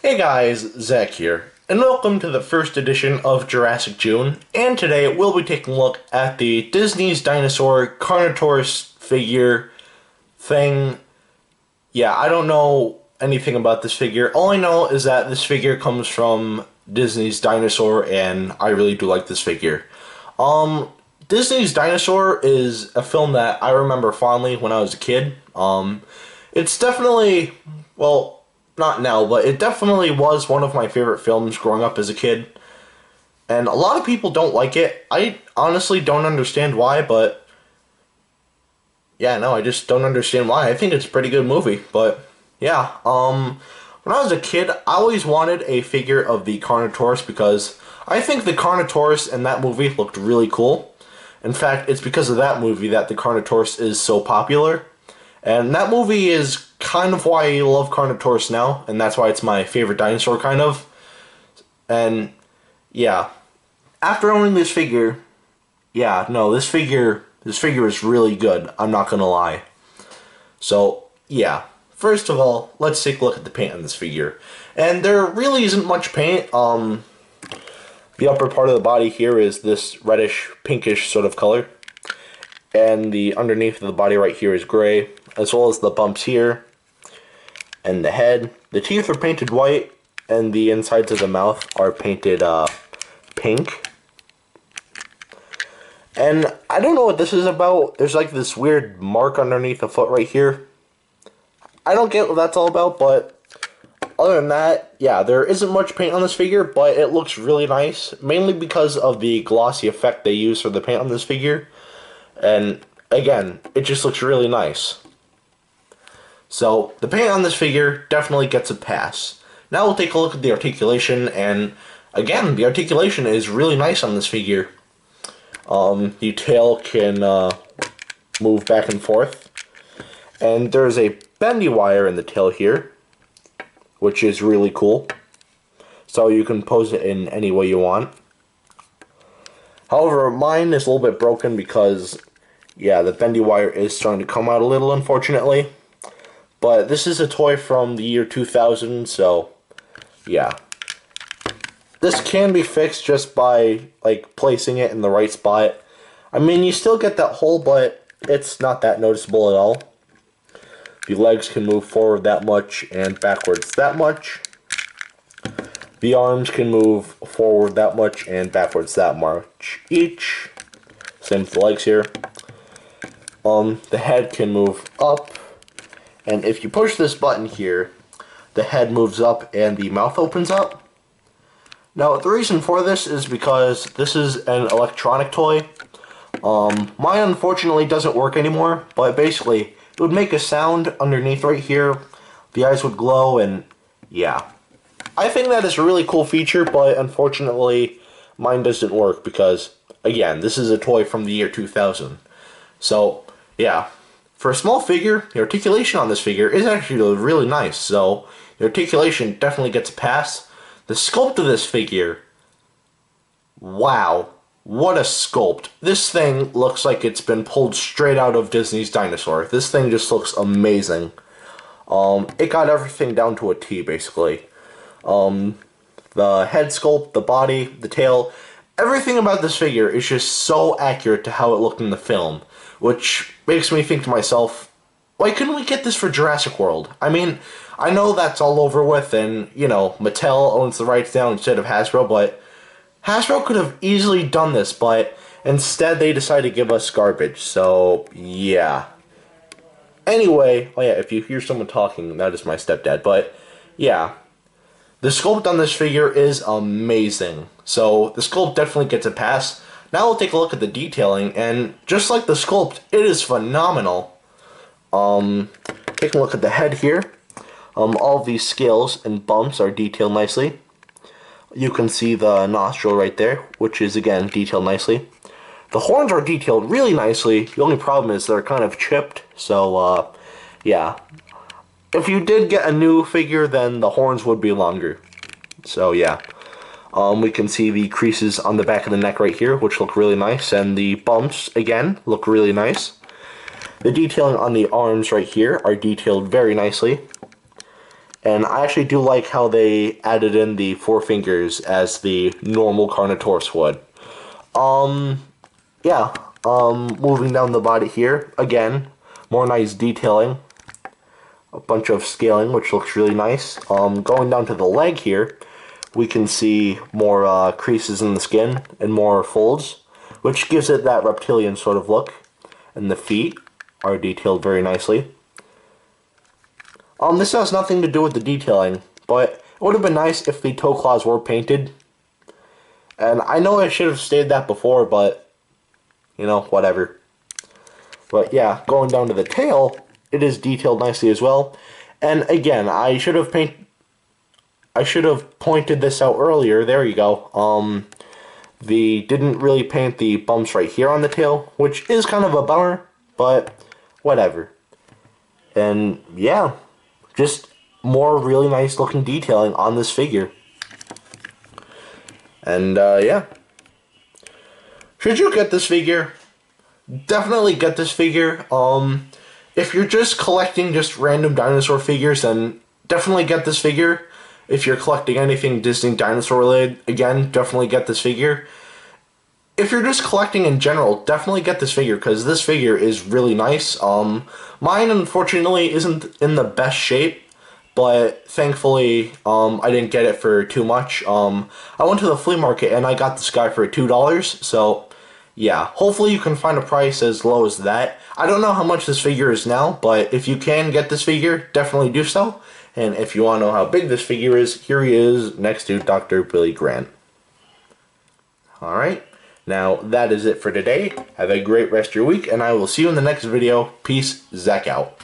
Hey guys, Zach here, and welcome to the first edition of JurassicJune, and today we'll be taking a look at the Disney's Dinosaur Carnotaurus figure thing. Yeah, I don't know anything about this figure. All I know is that this figure comes from Disney's Dinosaur, and I really do like this figure. Disney's Dinosaur is a film that I remember fondly when I was a kid. It's definitely, well, not now, but it definitely was one of my favorite films growing up as a kid. And a lot of people don't like it. I honestly don't understand why, but yeah, no, I just don't understand why. I think it's a pretty good movie, but yeah. When I was a kid, I always wanted a figure of the Carnotaurus because I think the Carnotaurus in that movie looked really cool. In fact, it's because of that movie that the Carnotaurus is so popular. And that movie is kind of why I love Carnotaurus now, and that's why it's my favorite dinosaur, kind of. And, yeah. After owning this figure, yeah, no, this figure is really good, I'm not gonna lie. So, yeah. First of all, let's take a look at the paint on this figure. And there really isn't much paint. The upper part of the body here is this reddish, pinkish sort of color. And the underneath of the body right here is gray, as well as the bumps here and the head. The teeth are painted white, and the insides of the mouth are painted pink. And I don't know what this is about. There's like this weird mark underneath the foot right here. I don't get what that's all about, but other than that, yeah, there isn't much paint on this figure, but it looks really nice, mainly because of the glossy effect they use for the paint on this figure. And again, it just looks really nice. So, the paint on this figure definitely gets a pass. Now we'll take a look at the articulation, and again, the articulation is really nice on this figure. The tail can move back and forth. And there's a bendy wire in the tail here, which is really cool. So you can pose it in any way you want. However, mine is a little bit broken because, yeah, the bendy wire is starting to come out a little, unfortunately. But this is a toy from the year 2000, so, yeah. This can be fixed just by, like, placing it in the right spot. I mean, you still get that hole, but it's not that noticeable at all. The legs can move forward that much and backwards that much. The arms can move forward that much and backwards that much each. Same with the legs here. The head can move up. And if you push this button here, the head moves up and the mouth opens up. Now, the reason for this is because this is an electronic toy. Mine unfortunately doesn't work anymore, but basically, it would make a sound underneath right here. The eyes would glow, and yeah. I think that is a really cool feature, but unfortunately, mine doesn't work because, again, this is a toy from the year 2000. So, yeah. For a small figure, the articulation on this figure is actually really nice, so the articulation definitely gets a pass. The sculpt of this figure, wow, what a sculpt. This thing looks like it's been pulled straight out of Disney's Dinosaur. This thing just looks amazing. It got everything down to a T, basically. The head sculpt, the body, the tail, everything about this figure is just so accurate to how it looked in the film, which makes me think to myself, why couldn't we get this for Jurassic World? I mean, I know that's all over with, and, you know, Mattel owns the rights now instead of Hasbro, but Hasbro could have easily done this, but instead they decided to give us garbage, so, yeah. Anyway, oh yeah, if you hear someone talking, that is my stepdad, but, yeah. The sculpt on this figure is amazing, so the sculpt definitely gets a pass. Now we'll take a look at the detailing, and just like the sculpt, it is phenomenal. Taking a look at the head here, all of these scales and bumps are detailed nicely. You can see the nostril right there, which is again detailed nicely. The horns are detailed really nicely. The only problem is they're kind of chipped, so yeah. If you did get a new figure, then the horns would be longer. So yeah. We can see the creases on the back of the neck right here, which look really nice, and the bumps, again, look really nice. The detailing on the arms right here are detailed very nicely. And I actually do like how they added in the 4 fingers as the normal Carnotaurus would. Yeah, moving down the body here, again, more nice detailing. A bunch of scaling, which looks really nice. Going down to the leg here, we can see more creases in the skin and more folds, which gives it that reptilian sort of look. And the feet are detailed very nicely. This has nothing to do with the detailing, but it would have been nice if the toe claws were painted. And I know I should have stated that before, but, you know, whatever. But yeah, going down to the tail, it is detailed nicely as well. And again, I should have pointed this out earlier. There you go. They didn't really paint the bumps right here on the tail, which is kind of a bummer, but whatever. And yeah, just more really nice looking detailing on this figure. And yeah. Should you get this figure? Definitely get this figure. If you're just collecting just random dinosaur figures, then definitely get this figure. If you're collecting anything Disney dinosaur related, again, definitely get this figure. If you're just collecting in general, definitely get this figure, because this figure is really nice. Mine, unfortunately, isn't in the best shape, but thankfully, I didn't get it for too much. I went to the flea market, and I got this guy for $2, so yeah, hopefully you can find a price as low as that. I don't know how much this figure is now, but if you can get this figure, definitely do so. And if you want to know how big this figure is, here he is next to Dr. Billy Grant. Alright, now that is it for today. Have a great rest of your week, and I will see you in the next video. Peace, Zach out.